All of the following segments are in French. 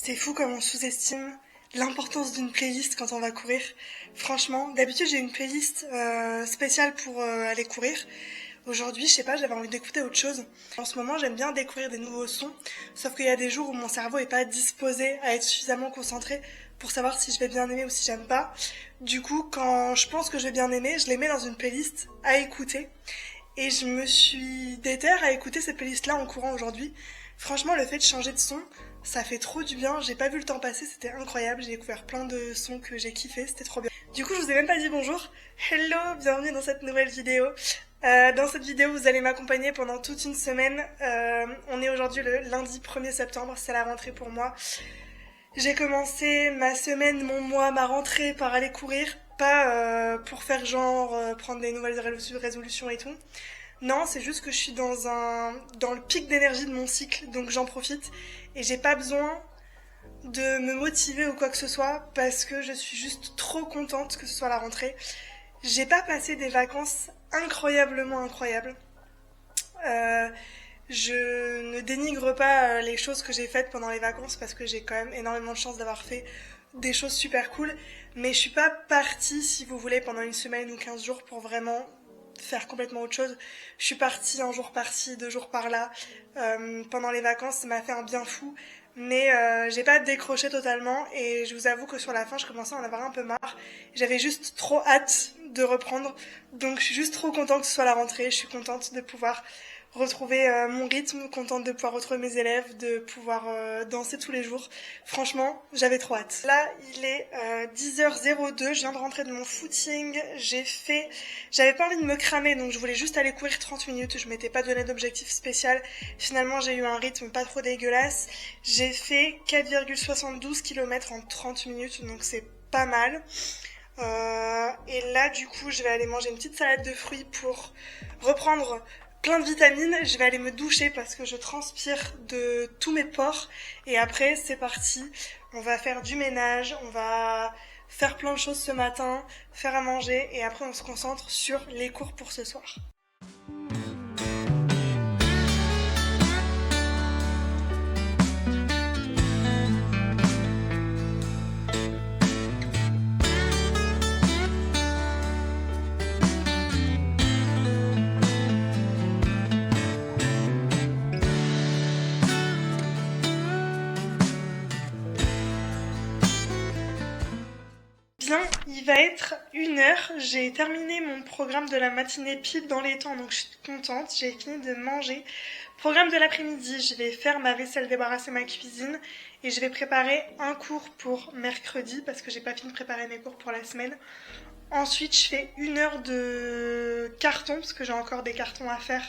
C'est fou comme on sous-estime l'importance d'une playlist quand on va courir. Franchement, d'habitude j'ai une playlist spéciale pour aller courir. Aujourd'hui, je sais pas, j'avais envie d'écouter autre chose. En ce moment, j'aime bien découvrir des nouveaux sons, sauf qu'il y a des jours où mon cerveau est pas disposé à être suffisamment concentré pour savoir si je vais bien aimer ou si j'aime pas. Du coup, quand je pense que je vais bien aimer, je les mets dans une playlist à écouter. Et je me suis déterre à écouter cette playlist-là en courant aujourd'hui. Franchement, le fait de changer de son, ça fait trop du bien. J'ai pas vu le temps passer, c'était incroyable. J'ai découvert plein de sons que j'ai kiffé, c'était trop bien. Du coup, je vous ai même pas dit bonjour. Hello, bienvenue dans cette nouvelle vidéo. Dans cette vidéo, vous allez m'accompagner pendant toute une semaine. On est aujourd'hui le lundi 1er septembre, c'est la rentrée pour moi. J'ai commencé ma semaine, mon mois, ma rentrée par aller courir. Pas pour faire genre prendre des nouvelles résolutions et tout. Non, c'est juste que je suis dans le pic d'énergie de mon cycle, donc j'en profite. Et j'ai pas besoin de me motiver ou quoi que ce soit, parce que je suis juste trop contente que ce soit la rentrée. J'ai pas passé des vacances incroyablement incroyables. Je ne dénigre pas les choses que j'ai faites pendant les vacances, parce que j'ai quand même énormément de chance d'avoir fait des choses super cool. Mais je suis pas partie, si vous voulez, pendant une semaine ou 15 jours pour vraiment faire complètement autre chose. Je suis partie un jour par-ci, 2 jours par-là. Pendant les vacances, ça m'a fait un bien fou. Mais j'ai pas décroché totalement et je vous avoue que sur la fin, je commençais à en avoir un peu marre. J'avais juste trop hâte de reprendre. Donc je suis juste trop contente que ce soit la rentrée. Je suis contente de pouvoir retrouver mon rythme, contente de pouvoir retrouver mes élèves, de pouvoir danser tous les jours. Franchement, j'avais trop hâte. Là, il est 10h02, je viens de rentrer de mon footing. J'avais pas envie de me cramer, donc je voulais juste aller courir 30 minutes. Je m'étais pas donné d'objectif spécial. Finalement, j'ai eu un rythme pas trop dégueulasse. J'ai fait 4,72 km en 30 minutes, donc c'est pas mal. Et là, du coup, je vais aller manger une petite salade de fruits pour reprendre plein de vitamines. Je vais aller me doucher parce que je transpire de tous mes pores. Et après, c'est parti. On va faire du ménage, on va faire plein de choses ce matin, faire à manger. Et après, on se concentre sur les cours pour ce soir. Bien, il va être 1h, j'ai terminé mon programme de la matinée pile dans les temps, donc je suis contente, j'ai fini de manger. Programme de l'après-midi, je vais faire ma vaisselle, débarrasser ma cuisine et je vais préparer un cours pour mercredi parce que j'ai pas fini de préparer mes cours pour la semaine. Ensuite, je fais 1 heure de carton parce que j'ai encore des cartons à faire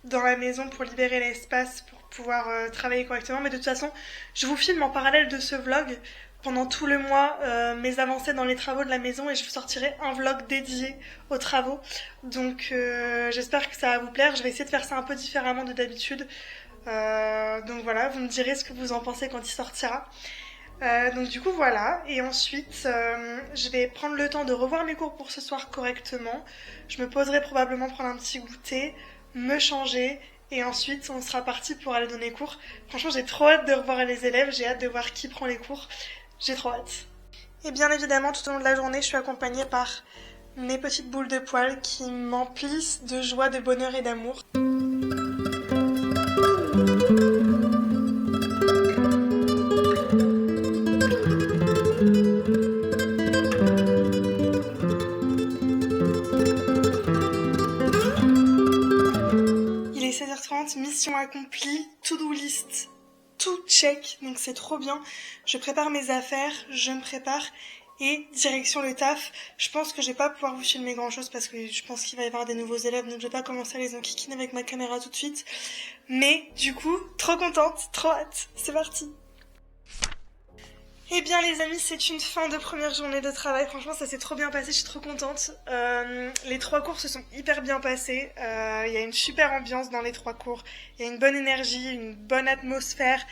dans la maison pour libérer l'espace pour pouvoir travailler correctement. Mais de toute façon, je vous filme en parallèle de ce vlog pendant tout le mois mes avancées dans les travaux de la maison et je vous sortirai un vlog dédié aux travaux. Donc j'espère que ça va vous plaire. Je vais essayer de faire ça un peu différemment de d'habitude. Donc voilà, vous me direz ce que vous en pensez quand il sortira. Donc du coup voilà, et ensuite je vais prendre le temps de revoir mes cours pour ce soir correctement. Je me poserai probablement prendre un petit goûter, me changer et ensuite on sera parti pour aller donner cours. Franchement j'ai trop hâte de revoir les élèves, j'ai hâte de voir qui prend les cours, j'ai trop hâte. Et bien évidemment tout au long de la journée je suis accompagnée par mes petites boules de poils qui m'emplissent de joie, de bonheur et d'amour. Il est 16h30, mission accomplie, to-do list, tout check, donc c'est trop bien. Je prépare mes affaires, je me prépare et direction le taf. Je pense que je vais pas pouvoir vous filmer grand chose parce que je pense qu'il va y avoir des nouveaux élèves, donc je vais pas commencer à les enquiquiner avec ma caméra tout de suite. Mais du coup, trop contente, trop hâte, c'est parti. Eh bien les amis, c'est une fin de première journée de travail, franchement ça s'est trop bien passé, je suis trop contente. Les 3 cours se sont hyper bien passés, il y a une super ambiance dans les 3 cours, il y a une bonne énergie, une bonne atmosphère.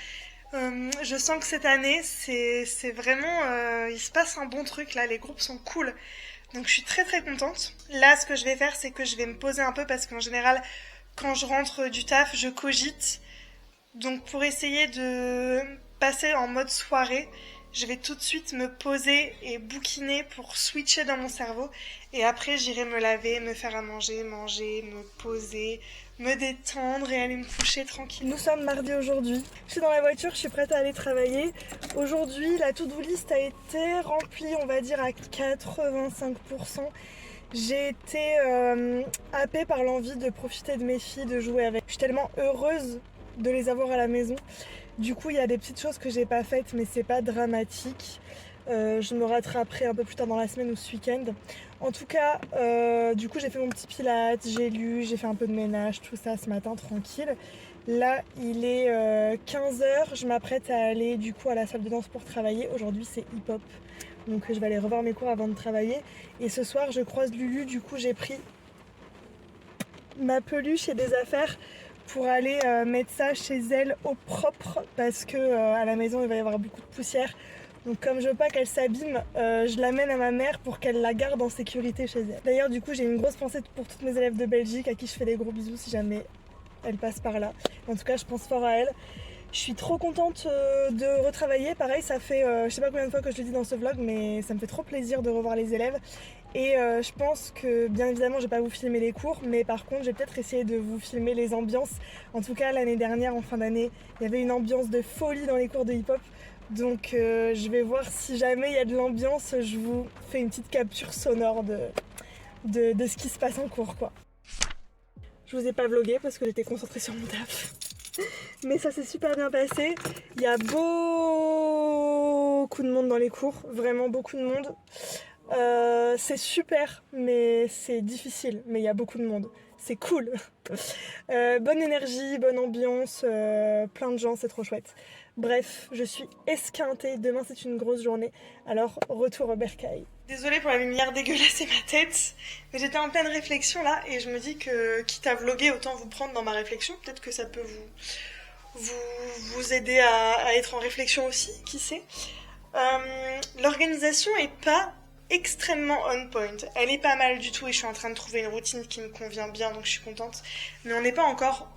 Je sens que cette année c'est vraiment, il se passe un bon truc là, les groupes sont cool. Donc je suis très très contente. Là ce que je vais faire c'est que je vais me poser un peu parce qu'en général quand je rentre du taf je cogite. Donc pour essayer de passer en mode soirée, je vais tout de suite me poser et bouquiner pour switcher dans mon cerveau. Et après, j'irai me laver, me faire à manger, me poser, me détendre et aller me coucher tranquille. Nous sommes mardi aujourd'hui. Je suis dans la voiture, je suis prête à aller travailler. Aujourd'hui, la to-do list a été remplie, on va dire, à 85%. J'ai été happée par l'envie de profiter de mes filles, de jouer avec. Je suis tellement heureuse de les avoir à la maison. Du coup, il y a des petites choses que j'ai pas faites, mais c'est pas dramatique. Je me rattraperai un peu plus tard dans la semaine ou ce week-end. En tout cas, du coup, j'ai fait mon petit pilates, j'ai lu, j'ai fait un peu de ménage, tout ça ce matin, tranquille. Là, il est 15h, je m'apprête à aller du coup à la salle de danse pour travailler. Aujourd'hui, c'est hip-hop, donc je vais aller revoir mes cours avant de travailler. Et ce soir, je croise Lulu, du coup, j'ai pris ma peluche et des affaires pour aller mettre ça chez elle au propre parce que à la maison il va y avoir beaucoup de poussière. Donc comme je veux pas qu'elle s'abîme, je l'amène à ma mère pour qu'elle la garde en sécurité chez elle. D'ailleurs du coup j'ai une grosse pensée pour toutes mes élèves de Belgique à qui je fais des gros bisous si jamais elles passent par là. En tout cas je pense fort à elles. Je suis trop contente de retravailler. Pareil, ça fait je sais pas combien de fois que je le dis dans ce vlog, mais ça me fait trop plaisir de revoir les élèves. Et je pense que, bien évidemment, je vais pas vous filmer les cours, mais par contre, je vais peut-être essayer de vous filmer les ambiances. En tout cas, l'année dernière, en fin d'année, il y avait une ambiance de folie dans les cours de hip-hop. Donc je vais voir si jamais il y a de l'ambiance, je vous fais une petite capture sonore de ce qui se passe en cours, quoi. Je vous ai pas vlogué parce que j'étais concentrée sur mon taf. Mais ça s'est super bien passé. Il y a beaucoup de monde dans les cours, vraiment beaucoup de monde. C'est super, mais c'est difficile, mais il y a beaucoup de monde. C'est cool. Bonne énergie, bonne ambiance, plein de gens, c'est trop chouette. Bref, je suis esquintée. Demain, c'est une grosse journée. Alors, retour au bercail. Désolée pour la lumière dégueulasse et ma tête, mais j'étais en pleine réflexion là, et je me dis que, quitte à vlogger, autant vous prendre dans ma réflexion. Peut-être que ça peut vous aider à être en réflexion aussi, qui sait. L'organisation est pas extrêmement on point. Elle est pas mal du tout et je suis en train de trouver une routine qui me convient bien, donc je suis contente. Mais on n'est pas encore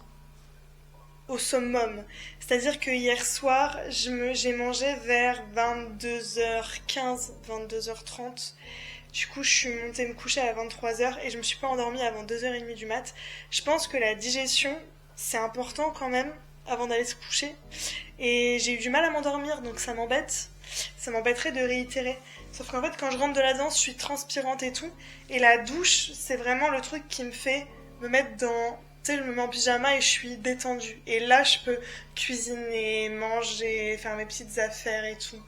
au summum. C'est-à-dire que hier soir, j'ai mangé vers 22h15, 22h30. Du coup, je suis montée me coucher à 23h et je me suis pas endormie avant 2h30 du mat. Je pense que la digestion, c'est important quand même avant d'aller se coucher. Et j'ai eu du mal à m'endormir, donc ça m'embête. Ça m'embêterait de réitérer. Sauf qu'en fait, quand je rentre de la danse, je suis transpirante et tout. Et la douche, c'est vraiment le truc qui me fait me mettre dans... Tu sais, je me mets en pyjama et je suis détendue. Et là, je peux cuisiner, manger, faire mes petites affaires et tout.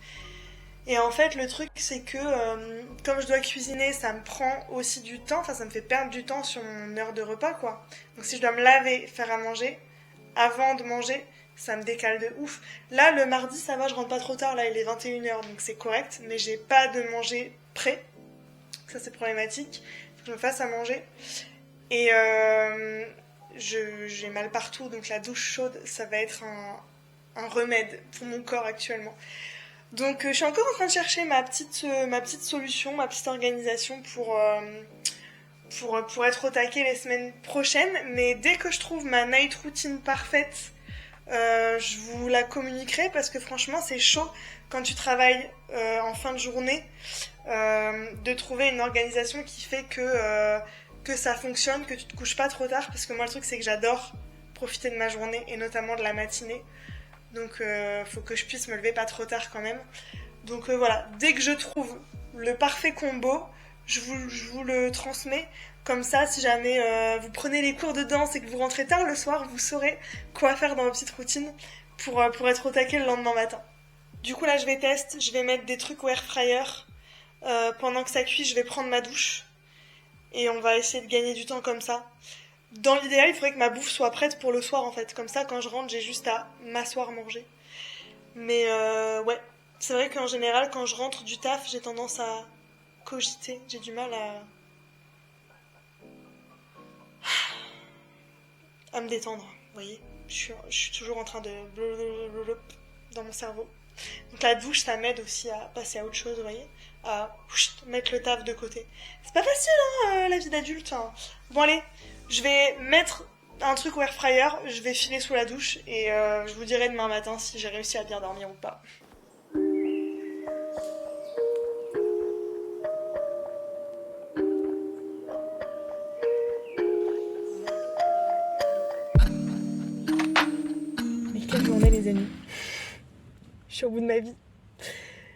Et en fait, le truc, c'est que comme je dois cuisiner, ça me prend aussi du temps. Enfin, ça me fait perdre du temps sur mon heure de repas, quoi. Donc si je dois me laver, faire à manger, avant de manger, ça me décale de ouf. Là, le mardi, ça va, je rentre pas trop tard. Là, il est 21h, donc c'est correct. Mais j'ai pas de manger prêt. Ça, c'est problématique. Faut que je me fasse à manger. Et j'ai mal partout, donc la douche chaude, ça va être un remède pour mon corps actuellement. Donc je suis encore en train de chercher ma petite solution, ma petite organisation pour être au taquet les semaines prochaines. Mais dès que je trouve ma night routine parfaite, je vous la communiquerai parce que franchement c'est chaud quand tu travailles en fin de journée de trouver une organisation qui fait que ça fonctionne, que tu te couches pas trop tard, parce que moi le truc c'est que j'adore profiter de ma journée et notamment de la matinée, donc faut que je puisse me lever pas trop tard quand même. Donc voilà, dès que je trouve le parfait combo, je vous le transmets, comme ça si jamais vous prenez les cours de danse et que vous rentrez tard le soir, vous saurez quoi faire dans ma petite routine pour être au taquet le lendemain matin. Du coup là je vais mettre des trucs au air fryer, pendant que ça cuit je vais prendre ma douche. Et on va essayer de gagner du temps comme ça. Dans l'idéal, il faudrait que ma bouffe soit prête pour le soir en fait. Comme ça, quand je rentre, j'ai juste à m'asseoir manger. Mais ouais, c'est vrai qu'en général, quand je rentre du taf, j'ai tendance à cogiter. J'ai du mal à me détendre, vous voyez. Je suis toujours en train de dans mon cerveau. Donc la douche, ça m'aide aussi à passer à autre chose, vous voyez, à mettre le taf de côté. C'est pas facile, hein, la vie d'adulte. Hein. Bon allez, je vais mettre un truc au air fryer, je vais filer sous la douche et je vous dirai demain matin si j'ai réussi à bien dormir ou pas. Mais quelle journée les amis. Je suis au bout de ma vie.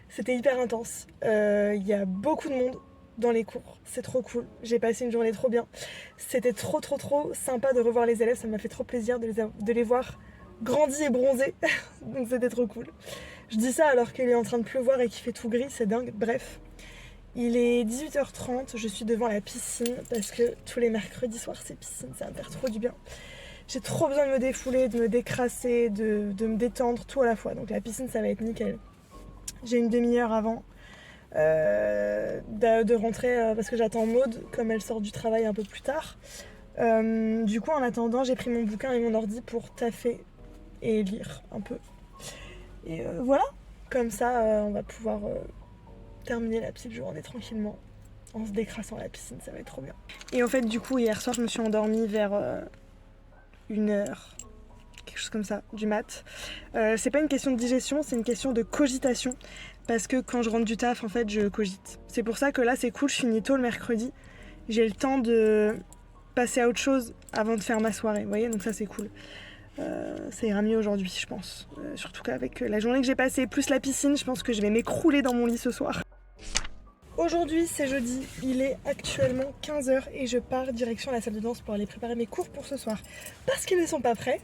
C'était hyper intense. Y a beaucoup de monde dans les cours. C'est trop cool. J'ai passé une journée trop bien. C'était trop sympa de revoir les élèves. Ça m'a fait trop plaisir de les voir grandis et bronzés. Donc c'était trop cool. Je dis ça alors qu'il est en train de pleuvoir et qu'il fait tout gris. C'est dingue. Bref. Il est 18h30. Je suis devant la piscine parce que tous les mercredis soirs c'est piscine. Ça va me faire trop du bien. J'ai trop besoin de me défouler, de me décrasser, de me détendre, tout à la fois. Donc la piscine ça va être nickel. J'ai une demi-heure avant de rentrer parce que j'attends Maud comme elle sort du travail un peu plus tard. Du coup en attendant j'ai pris mon bouquin et mon ordi pour taffer et lire un peu. Et voilà, comme ça on va pouvoir terminer la petite journée tranquillement en se décrassant à la piscine, ça va être trop bien. Et en fait du coup hier soir je me suis endormie vers 1h, quelque chose comme ça, du mat. C'est pas une question de digestion, c'est une question de cogitation. Parce que quand je rentre du taf, en fait, je cogite. C'est pour ça que là, c'est cool, je finis tôt le mercredi. J'ai le temps de passer à autre chose avant de faire ma soirée, vous voyez, donc ça, c'est cool. Ça ira mieux aujourd'hui, je pense. Surtout qu'avec la journée que j'ai passée, plus la piscine, je pense que je vais m'écrouler dans mon lit ce soir. Aujourd'hui, c'est jeudi, il est actuellement 15h et je pars direction la salle de danse pour aller préparer mes cours pour ce soir. Parce qu'ils ne sont pas prêts.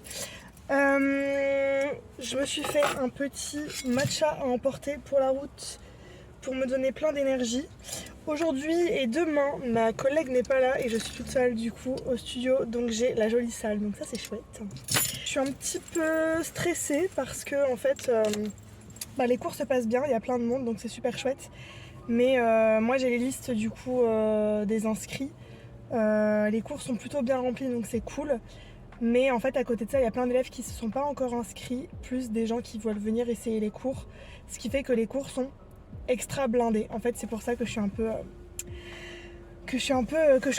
Je me suis fait un petit matcha à emporter pour la route pour me donner plein d'énergie. Aujourd'hui et demain, ma collègue n'est pas là et je suis toute seule du coup au studio, donc j'ai la jolie salle, donc ça c'est chouette. Je suis un petit peu stressée parce que en fait les cours se passent bien, il y a plein de monde donc c'est super chouette. Mais moi j'ai les listes du coup des inscrits. Les cours sont plutôt bien remplis donc c'est cool. Mais en fait à côté de ça il y a plein d'élèves qui ne se sont pas encore inscrits, plus des gens qui veulent venir essayer les cours. Ce qui fait que les cours sont extra blindés. En fait c'est pour ça que je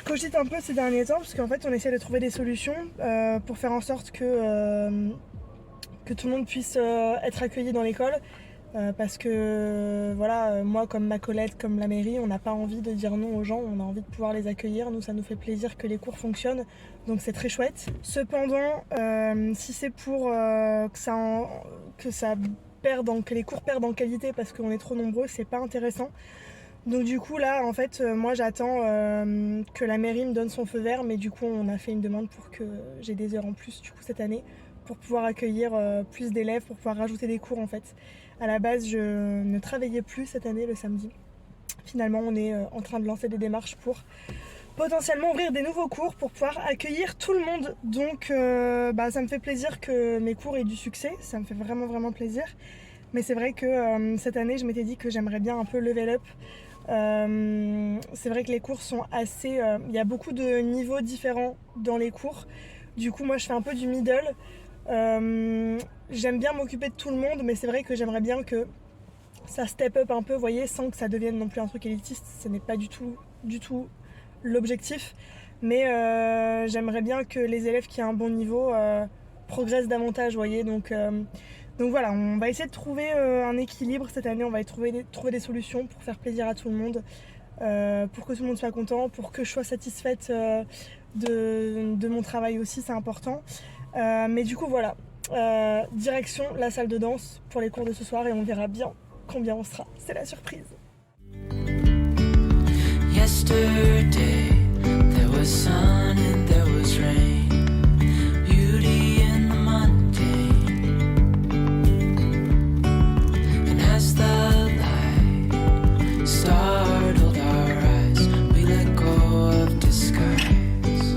cogite un peu ces derniers temps, parce qu'en fait on essaie de trouver des solutions pour faire en sorte que tout le monde puisse être accueilli dans l'école. Parce que voilà, moi comme ma Colette, comme la mairie, on n'a pas envie de dire non aux gens, on a envie de pouvoir les accueillir. Nous ça nous fait plaisir que les cours fonctionnent, donc c'est très chouette. Cependant, si c'est pour que les cours perdent en qualité parce qu'on est trop nombreux, c'est pas intéressant. Donc du coup là en fait moi j'attends que la mairie me donne son feu vert, mais du coup on a fait une demande pour que j'ai des heures en plus du coup cette année pour pouvoir accueillir plus d'élèves, pour pouvoir rajouter des cours en fait. À la base je ne travaillais plus cette année le samedi. Finalement on est en train de lancer des démarches pour potentiellement ouvrir des nouveaux cours pour pouvoir accueillir tout le monde. Donc ça me fait plaisir que mes cours aient du succès, ça me fait vraiment plaisir. Mais c'est vrai que cette année je m'étais dit que j'aimerais bien un peu level up. C'est vrai que les cours sont assez... il y a beaucoup de niveaux différents dans les cours. Du coup moi je fais un peu du middle. J'aime bien m'occuper de tout le monde, mais c'est vrai que j'aimerais bien que ça step up un peu, vous voyez, sans que ça devienne non plus un truc élitiste. Ce n'est pas du tout l'objectif. Mais j'aimerais bien que les élèves qui ont un bon niveau progressent davantage, vous voyez. Donc voilà, on va essayer de trouver un équilibre cette année. On va trouver des solutions pour faire plaisir à tout le monde, pour que tout le monde soit content, pour que je sois satisfaite de mon travail aussi, c'est important. Mais du coup voilà, direction la salle de danse pour les cours de ce soir et on verra bien combien on sera. C'est la surprise. Yesterday, there was sun and there was rain. Beauty in the mundane. And as the light startled our eyes, we let go of disguise.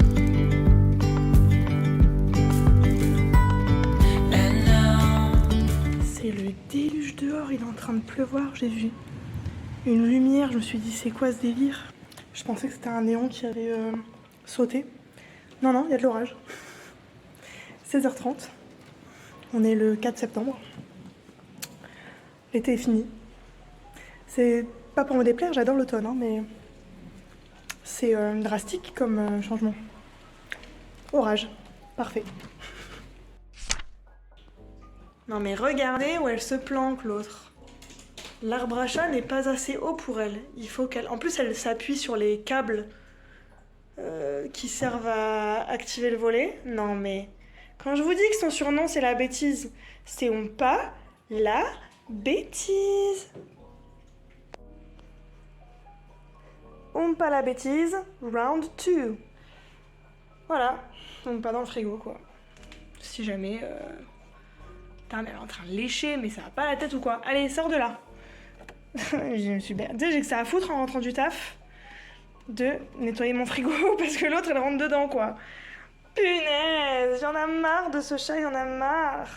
And now c'est le déluge dehors, il est en train de pleuvoir, j'ai vu une lumière, je me suis dit c'est quoi ce délire? Je pensais que c'était un néon qui allait sauter. Non, il y a de l'orage. 16h30. On est le 4 septembre. L'été est fini. C'est pas pour me déplaire, j'adore l'automne, hein, mais c'est drastique comme changement. Orage. Parfait. Non mais regardez où elle se planque l'autre. L'arbre à chat n'est pas assez haut pour elle. Il faut qu'elle... En plus elle s'appuie sur les câbles qui servent à activer le volet. Non mais... Quand je vous dis que son surnom c'est la bêtise, c'est Oompa la bêtise. Oompa la bêtise, round 2. Voilà, Oompa dans le frigo quoi. Si jamais... Putain mais elle est en train de lécher, mais ça va pas la tête ou quoi? Allez, sors de là. Je me suis bien... Tu sais, j'ai que ça à foutre en rentrant du taf de nettoyer mon frigo parce que l'autre elle rentre dedans quoi. Punaise, j'en ai marre de ce chat, j'en ai marre.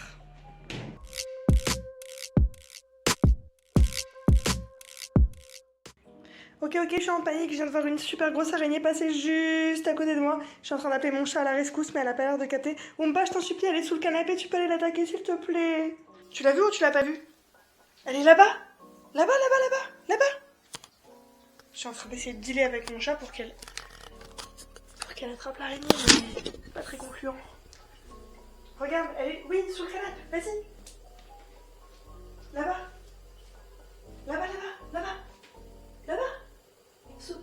Ok, je suis en panique, je viens de voir une super grosse araignée passer juste à côté de moi. Je suis en train d'appeler mon chat à la rescousse, mais elle a pas l'air de capter. Oompa, je t'en supplie, elle est sous le canapé, tu peux aller l'attaquer s'il te plaît. Tu l'as vue ou tu l'as pas vue? Elle est là-bas. Là-bas. Je suis en train d'essayer de dealer avec mon chat pour qu'elle attrape l'araignée, mais c'est pas très concluant. Regarde, elle est... Oui, sous le canapé, vas-y. Là-bas.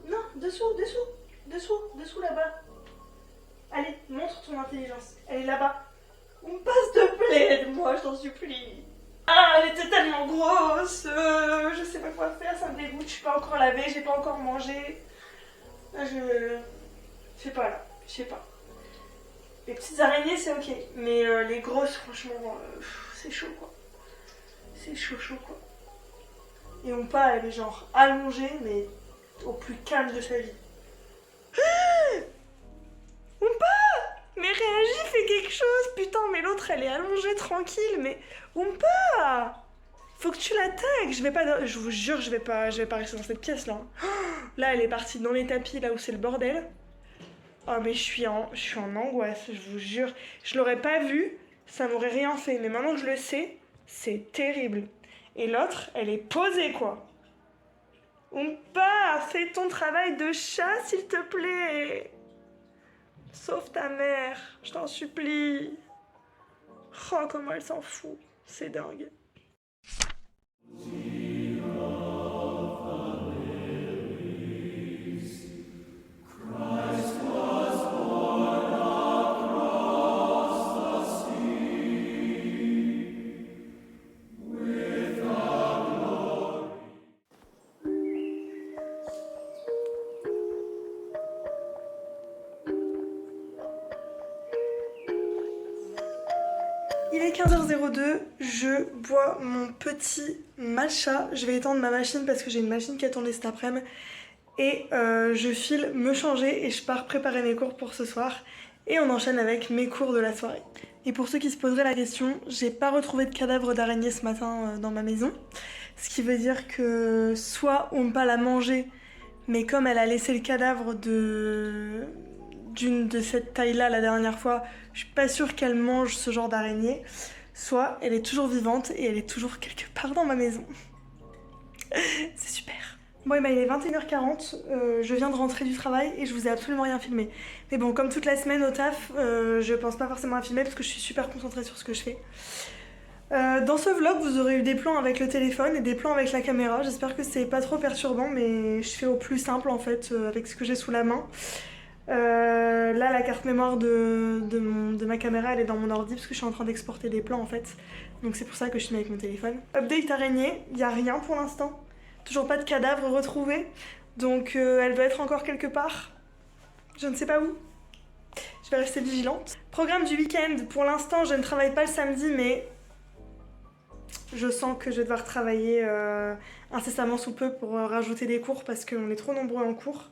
Non, dessous, là-bas. Allez, montre ton intelligence. Elle est là-bas. On passe de plaie, aide-moi, je t'en supplie. Ah, elle était tellement grosse. Je sais pas quoi faire, ça me dégoûte. Je suis pas encore lavée, j'ai pas encore mangé. Je sais pas là, je sais pas. Les petites araignées, c'est ok. Mais les grosses, franchement, c'est chaud quoi. C'est chaud quoi. Et Oompa, elle est genre allongée, mais au plus calme de sa vie. Oompa! Mais réagis, fais quelque chose, putain, mais l'autre elle est allongée tranquille, mais Oompa! Faut que tu l'attaques, je vous jure, je vais pas rester dans cette pièce là. Là, elle est partie dans les tapis, là où c'est le bordel. Oh, mais je suis en angoisse, je vous jure. Je l'aurais pas vu, ça m'aurait rien fait, mais maintenant que je le sais, c'est terrible. Et l'autre, elle est posée quoi. Oompa, fais ton travail de chat s'il te plaît. Sauve ta mère, je t'en supplie. Oh, comment elle s'en fout, c'est dingue. Il est 15h02, je bois mon petit matcha. Je vais éteindre ma machine parce que j'ai une machine qui a tourné cet après-midi. Et je file me changer et je pars préparer mes cours pour ce soir. Et on enchaîne avec mes cours de la soirée. Et pour ceux qui se poseraient la question, j'ai pas retrouvé de cadavre d'araignée ce matin dans ma maison. Ce qui veut dire que soit Oompa l'a mangé, mais comme elle a laissé le cadavre d'une de cette taille-là la dernière fois, je suis pas sûre qu'elle mange ce genre d'araignée. Soit elle est toujours vivante et elle est toujours quelque part dans ma maison. C'est super. Bon, et bah, il est 21h40, je viens de rentrer du travail et je vous ai absolument rien filmé. Mais bon, comme toute la semaine au taf, je pense pas forcément à filmer parce que je suis super concentrée sur ce que je fais. Dans ce vlog, vous aurez eu des plans avec le téléphone et des plans avec la caméra. J'espère que c'est pas trop perturbant, mais je fais au plus simple en fait avec ce que j'ai sous la main. Là, la carte mémoire de ma caméra, elle est dans mon ordi parce que je suis en train d'exporter des plans en fait. Donc c'est pour ça que je filme avec mon téléphone. Update araignée, il n'y a rien pour l'instant. Toujours pas de cadavre retrouvé. Donc elle doit être encore quelque part. Je ne sais pas où. Je vais rester vigilante. Programme du week-end, pour l'instant je ne travaille pas le samedi, mais je sens que je vais devoir travailler incessamment sous peu pour rajouter des cours parce qu'on est trop nombreux en cours.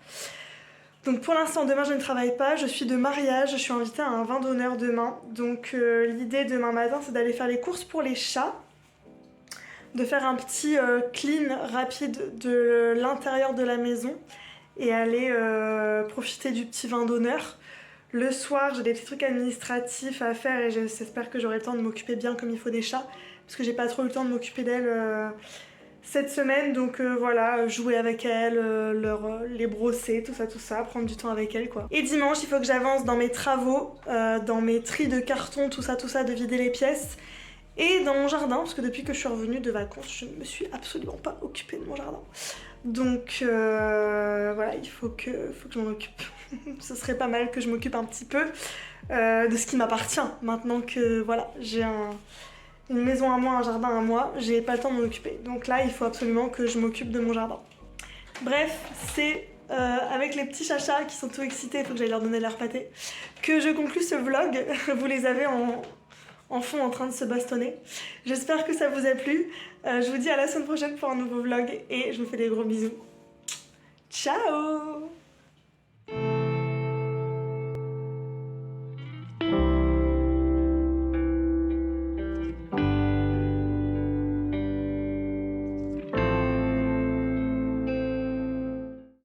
Donc pour l'instant, demain je ne travaille pas, je suis de mariage, je suis invitée à un vin d'honneur demain. Donc l'idée demain matin, c'est d'aller faire les courses pour les chats, de faire un petit clean rapide de l'intérieur de la maison et aller profiter du petit vin d'honneur. Le soir, j'ai des petits trucs administratifs à faire et j'espère que j'aurai le temps de m'occuper bien comme il faut des chats, parce que j'ai pas trop eu le temps de m'occuper d'elles cette semaine, donc voilà, jouer avec elles, les brosser, tout ça, prendre du temps avec elles quoi. Et dimanche, il faut que j'avance dans mes travaux, dans mes tris de carton, tout ça, de vider les pièces. Et dans mon jardin, parce que depuis que je suis revenue de vacances, je ne me suis absolument pas occupée de mon jardin. Donc voilà, il faut que je m'en occupe. Ce serait pas mal que je m'occupe un petit peu de ce qui m'appartient. Maintenant que voilà, j'ai une maison à moi, un jardin à moi, j'ai pas le temps de m'en occuper. Donc là, il faut absolument que je m'occupe de mon jardin. Bref, c'est avec les petits chachas qui sont tout excités, il faut que j'aille leur donner leur pâté, que je conclue ce vlog. Vous les avez en fond en train de se bastonner. J'espère que ça vous a plu. Je vous dis à la semaine prochaine pour un nouveau vlog et je vous fais des gros bisous. Ciao!